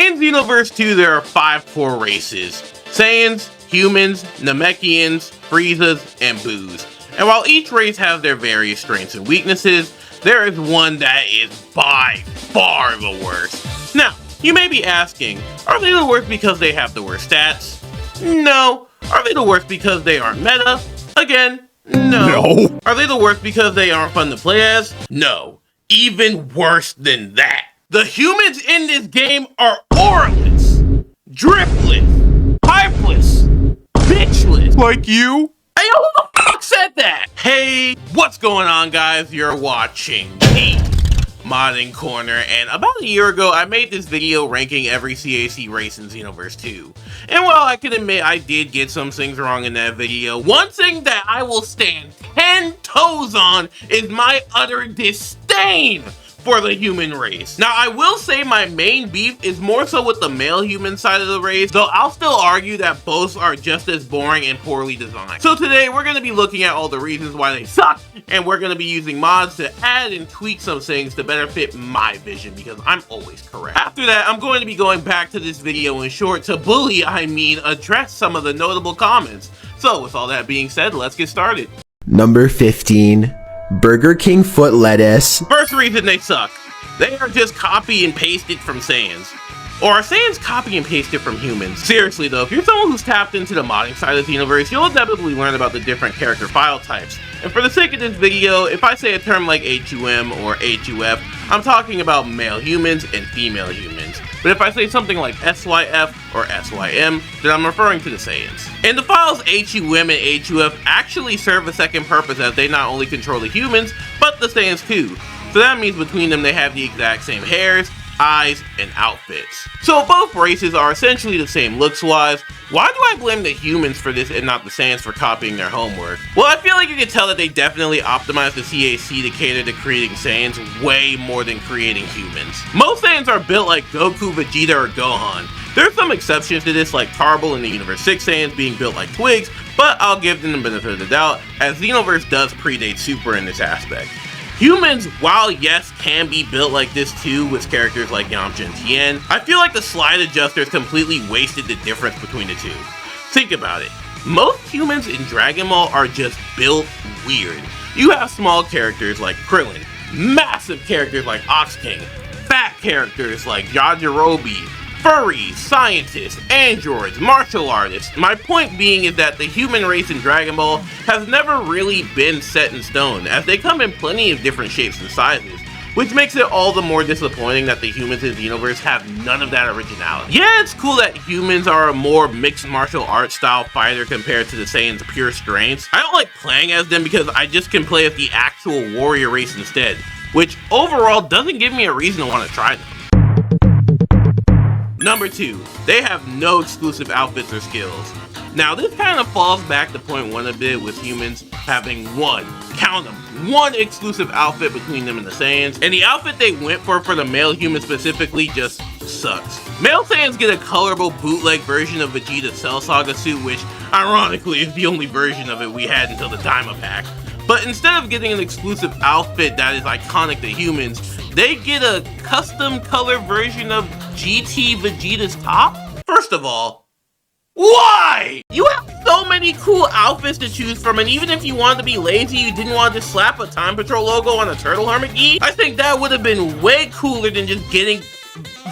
In Xenoverse 2, there are 5 core races: Saiyans, humans, Namekians, Friezas, and Boos. And while each race has their various strengths and weaknesses, there is one that is by far the worst. Now, you may be asking, are they the worst because they have the worst stats? No. Are they the worst because they aren't meta? Again, no. Are they the worst because they aren't fun to play as? No. Even worse than that. The humans in this game are auraless, dripless, hyperless, bitchless. Like you? Hey, who the fuck said that? Hey, what's going on, guys? You're watching the Modding Corner, and about a year ago, I made this video ranking every CAC race in Xenoverse 2. And while I can admit I did get some things wrong in that video, one thing that I will stand 10 toes on is my utter disdain for the human race. Now, I will say my main beef is more so with the male human side of the race, though I'll still argue that both are just as boring and poorly designed. So today, we're going to be looking at all the reasons why they suck, and we're going to be using mods to add and tweak some things to better fit my vision, because I'm always correct. After that, I'm going to be going back to this video in short to address some of the notable comments. So with all that being said, let's get started. Number 15. Burger King foot lettuce. First reason they suck. They are just copy and pasted from Saiyans. Or are Saiyans copy and pasted from humans? Seriously though, if you're someone who's tapped into the modding side of the universe, you'll inevitably learn about the different character file types. And for the sake of this video, if I say a term like HUM or HUF, I'm talking about male humans and female humans. But if I say something like SYF or SYM, then I'm referring to the Saiyans. And the files HUM and HUF actually serve a second purpose, as they not only control the humans, but the Saiyans too. So that means between them they have the exact same hairs, eyes, and outfits. So if both races are essentially the same looks-wise, why do I blame the humans for this and not the Saiyans for copying their homework? Well, I feel like you can tell that they definitely optimized the CAC to cater to creating Saiyans way more than creating humans. Most Saiyans are built like Goku, Vegeta, or Gohan. There are some exceptions to this, like Tarble and the Universe 6 Saiyans being built like Twigs, but I'll give them the benefit of the doubt, as Xenoverse does predate Super in this aspect. Humans, while yes, can be built like this too with characters like Yamcha and Tien, I feel like the slide adjusters completely wasted the difference between the two. Think about it. Most humans in Dragon Ball are just built weird. You have small characters like Krillin, massive characters like Ox King, fat characters like Yajirobe, furries, scientists, androids, martial artists. My point being is that the human race in Dragon Ball has never really been set in stone, as they come in plenty of different shapes and sizes, which makes it all the more disappointing that the humans in the universe have none of that originality. Yeah, it's cool that humans are a more mixed martial arts style fighter compared to the Saiyans' pure strengths. I don't like playing as them because I just can play as the actual warrior race instead, which overall doesn't give me a reason to want to try them. Number 2, they have no exclusive outfits or skills. Now this kind of falls back to point 1 a bit, with humans having count them, one exclusive outfit between them and the Saiyans, and the outfit they went for the male human specifically just sucks. Male Saiyans get a colorable bootleg version of Vegeta's Cell Saga suit, which ironically is the only version of it we had until the Daima pack. But instead of getting an exclusive outfit that is iconic to humans, they get a custom color version of GT Vegeta's top? First of all, why? You have so many cool outfits to choose from, and even if you wanted to be lazy, you didn't want to just slap a Time Patrol logo on a Turtle Hermit gi, I think that would have been way cooler than just getting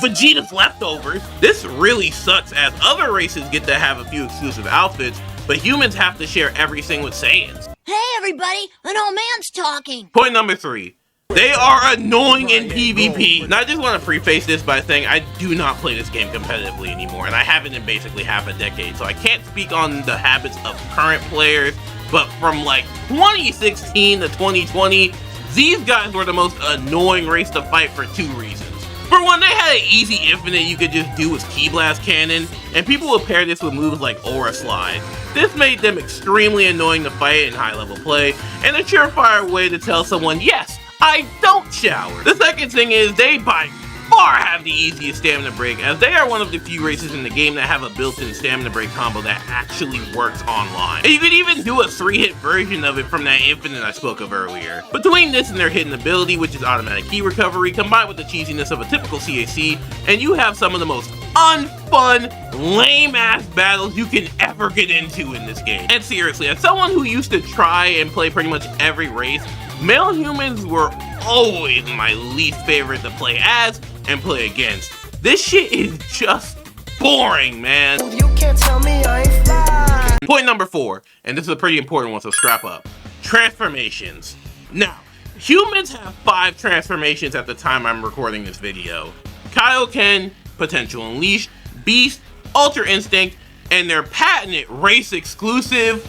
Vegeta's leftovers. This really sucks, as other races get to have a few exclusive outfits, but humans have to share everything with Saiyans. Hey everybody, an old man's talking. Point number 3. They are annoying in PvP. Now I just want to preface this by saying I do not play this game competitively anymore, and I haven't in basically half a decade, so I can't speak on the habits of current players, but from like 2016 to 2020, these guys were the most annoying race to fight for 2 reasons. For one, they had an easy infinite you could just do with Ki Blast Cannon, and people would pair this with moves like Aura Slide. This made them extremely annoying to fight in high level play, and a surefire way to tell someone, yes, I don't shower. The second thing is they by far have the easiest stamina break, as they are one of the few races in the game that have a built-in stamina break combo that actually works online. And you could even do a 3-hit version of it from that infinite I spoke of earlier. Between this and their hidden ability, which is automatic key recovery, combined with the cheesiness of a typical CAC, and you have some of the most unfun, lame-ass battles you can ever get into in this game. And seriously, as someone who used to try and play pretty much every race, male humans were always my least favorite to play as and play against. This shit is just boring, man. You can't tell me I ain't fly. Point number 4, and this is a pretty important one, so strap up. Transformations. Now, humans have 5 transformations at the time I'm recording this video. Kaioken, Potential Unleashed, Beast, Ultra Instinct, and their patented race-exclusive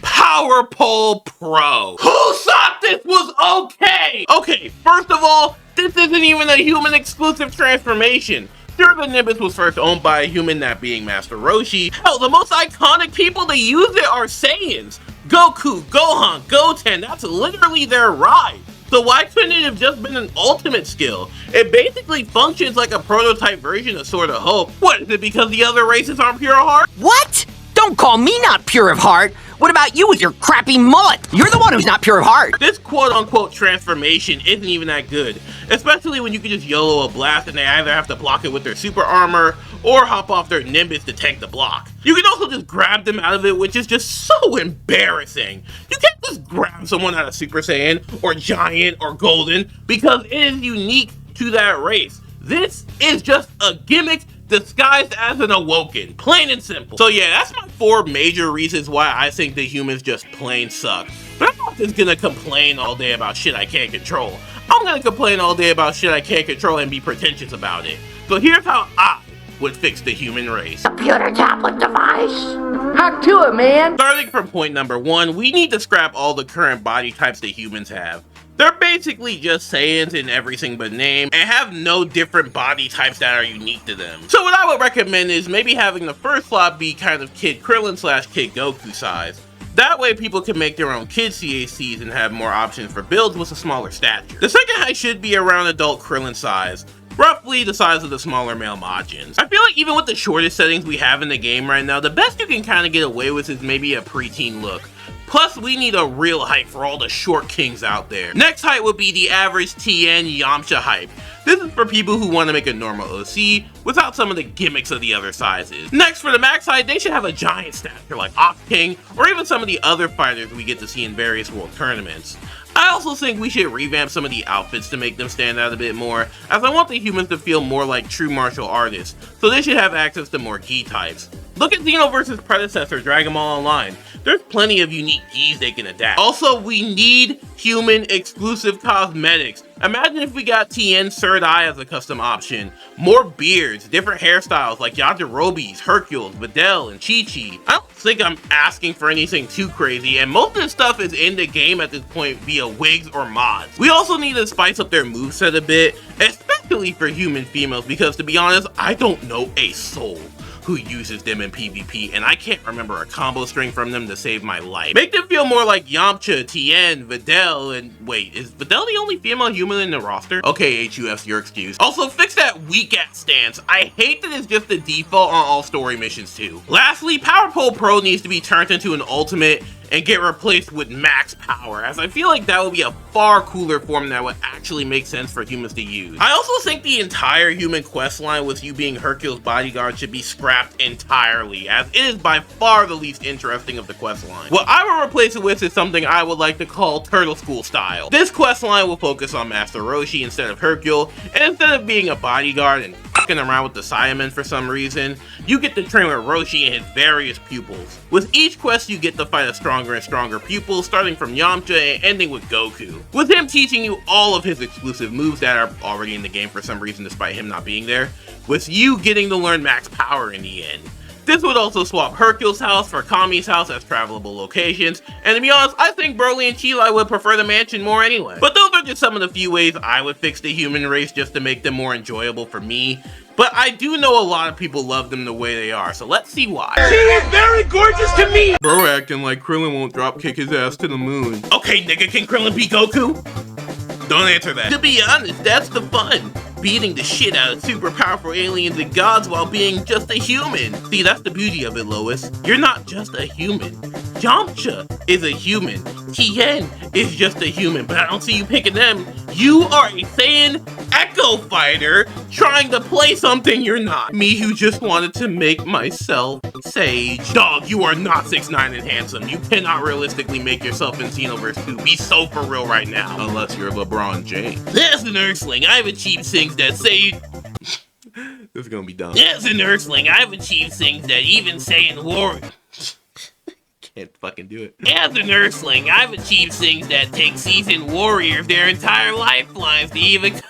Power Pole Pro. Who thought this was okay? Okay, first of all, this isn't even a human-exclusive transformation. Sure, the Nimbus was first owned by a human, that being Master Roshi. Hell, the most iconic people to use it are Saiyans. Goku, Gohan, Goten, that's literally their ride. So why couldn't it have just been an ultimate skill? It basically functions like a prototype version of Sword of Hope. What, is it because the other races aren't pure of heart? What? Don't call me not pure of heart. What about you with your crappy mullet? You're the one who's not pure of heart. This quote-unquote transformation isn't even that good, especially when you can just YOLO a blast and they either have to block it with their super armor or hop off their Nimbus to tank the block. You can also just grab them out of it, which is just so embarrassing. You can't just grab someone out of Super Saiyan or Giant or Golden because it is unique to that race. This is just a gimmick disguised as an Awoken, plain and simple. So yeah, that's my 4 major reasons why I think the humans just plain suck. But I'm not just gonna complain all day about shit I can't control. I'm gonna complain all day about shit I can't control and be pretentious about it. So here's how I would fix the human race. Computer tablet device. Hack to it, man. Starting from point number 1, we need to scrap all the current body types that humans have. They're basically just Saiyans in everything but name and have no different body types that are unique to them. So what I would recommend is maybe having the first slot be kind of Kid Krillin / Kid Goku size. That way people can make their own kid CACs and have more options for builds with a smaller stature. The second height should be around adult Krillin size, roughly the size of the smaller male Majins. I feel like even with the shortest settings we have in the game right now, the best you can kind of get away with is maybe a preteen look. Plus, we need a real height for all the short kings out there. Next height would be the average TN Yamcha height. This is for people who want to make a normal OC without some of the gimmicks of the other sizes. Next, for the max height, they should have a giant stature like Ox King, or even some of the other fighters we get to see in various world tournaments. I also think we should revamp some of the outfits to make them stand out a bit more, as I want the humans to feel more like true martial artists, so they should have access to more gi types. Look at Xenoverse's predecessor, Dragon Ball Online. There's plenty of unique gis they can adapt. Also, we need human exclusive cosmetics. Imagine if we got Tien's third eye as a custom option, more beards, different hairstyles like Yajirobe's, Hercules, Videl, and Chi-Chi. I don't think I'm asking for anything too crazy, and most of this stuff is in the game at this point via wigs or mods. We also need to spice up their moveset a bit, especially for human females, because to be honest, I don't know a soul who uses them in PvP, and I can't remember a combo string from them to save my life. Make them feel more like Yamcha, Tien, Videl, and wait, is Videl the only female human in the roster? Okay, HUF's your excuse. Also, fix that weak-ass stance. I hate that it's just the default on all story missions too. Lastly, Power Pole Pro needs to be turned into an ultimate and get replaced with max power, as I feel like that would be a far cooler form that would actually make sense for humans to use. I also think the entire human quest line with you being Hercule's bodyguard should be scrapped entirely, as it is by far the least interesting of the quest line. What I would replace it with is something I would like to call Turtle School style. This quest line will focus on Master Roshi instead of Hercule, and instead of being a bodyguard and fucking around with the Saiyan for some reason, you get to train with Roshi and his various pupils. With each quest, you get to fight a stronger and stronger pupil, starting from Yamcha and ending with Goku, with him teaching you all of his exclusive moves that are already in the game for some reason despite him not being there, with you getting to learn max power in the end. This would also swap Hercule's house for Kami's house as travelable locations, and to be honest, I think Broly and Cheelai would prefer the mansion more anyway. But those are just some of the few ways I would fix the human race just to make them more enjoyable for me. But I do know a lot of people love them the way they are, so let's see why. She is very gorgeous to me! Bro acting like Krillin won't drop kick his ass to the moon. Okay, nigga, can Krillin beat Goku? Don't answer that. To be honest, that's the fun. Beating the shit out of super powerful aliens and gods while being just a human. See, that's the beauty of it, Lois. You're not just a human. Yamcha is a human. Tien is just a human, but I don't see you picking them. You are a Saiyan Echo Fighter trying to play something you're not. Me who just wanted to make myself Sage. Dog, you are not 6'9" and handsome. You cannot realistically make yourself in Xenoverse 2. Be so for real right now. Unless you're LeBron James. As an Earthling, I've achieved things that Sage... This is gonna be dumb. As an Earthling, I've achieved things that even Saiyan Warrior... Can't fucking do it. As an Earthling, I've achieved things that take seasoned warriors their entire lifelines to even...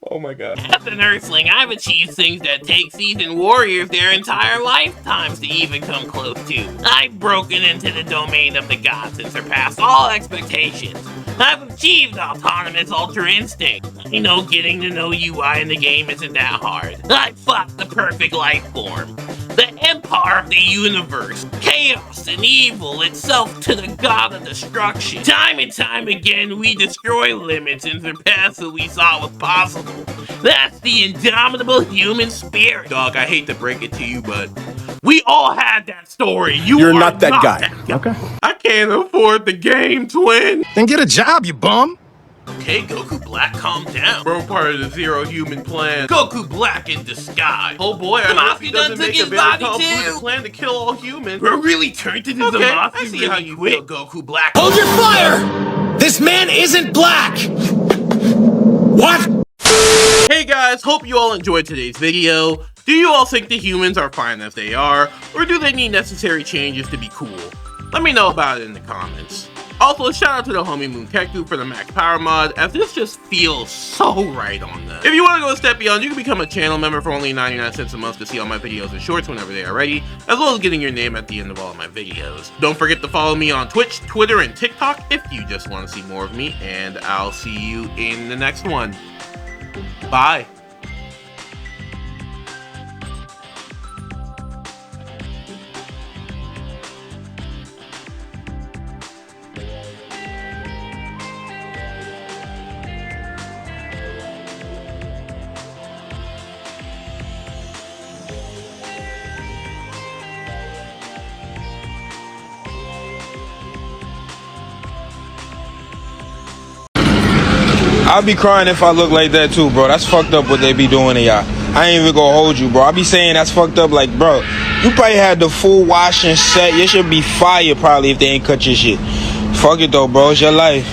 Oh my god. As an Earthling, I've achieved things that take seasoned warriors their entire lifetimes to even come close to. I've broken into the domain of the gods and surpassed all expectations. I've achieved autonomous Ultra Instinct. I know getting to know UI in the game isn't that hard. I fought the perfect life form. The empire of the universe. Chaos and evil itself to the god of destruction. Time and time again, we destroy limits and surpass what we thought was possible. That's the indomitable human spirit. Dog, I hate to break it to you, but we all had that story. You're not that guy. Okay. I can't afford the game, twin. Then get a job, you bum. Okay, Goku Black, calm down. Bro, part of the Zero Human plan. Goku Black in disguise. Oh boy, I hope he doesn't make a very convoluted plan to kill all humans. Bro really turned into the Zamasu. I see how you feel, Goku Black. Hold your fire! This man isn't black! What? Hey guys, hope you all enjoyed today's video. Do you all think the humans are fine as they are, or do they need necessary changes to be cool? Let me know about it in the comments. Also, shout out to the homie Moon Keku for the max power mod, as this just feels so right on them. If you want to go a step beyond, you can become a channel member for only 99 cents a month to see all my videos and shorts whenever they are ready, as well as getting your name at the end of all of my videos. Don't forget to follow me on Twitch, Twitter, and TikTok if you just want to see more of me, and I'll see you in the next one. Bye. I'll be crying if I look like that too, bro. That's fucked up what they be doing to y'all. I ain't even gonna hold you, bro. I be saying that's fucked up. Like, bro, you probably had the full washing set. You should be fired probably if they ain't cut your shit. Fuck it though, bro. It's your life.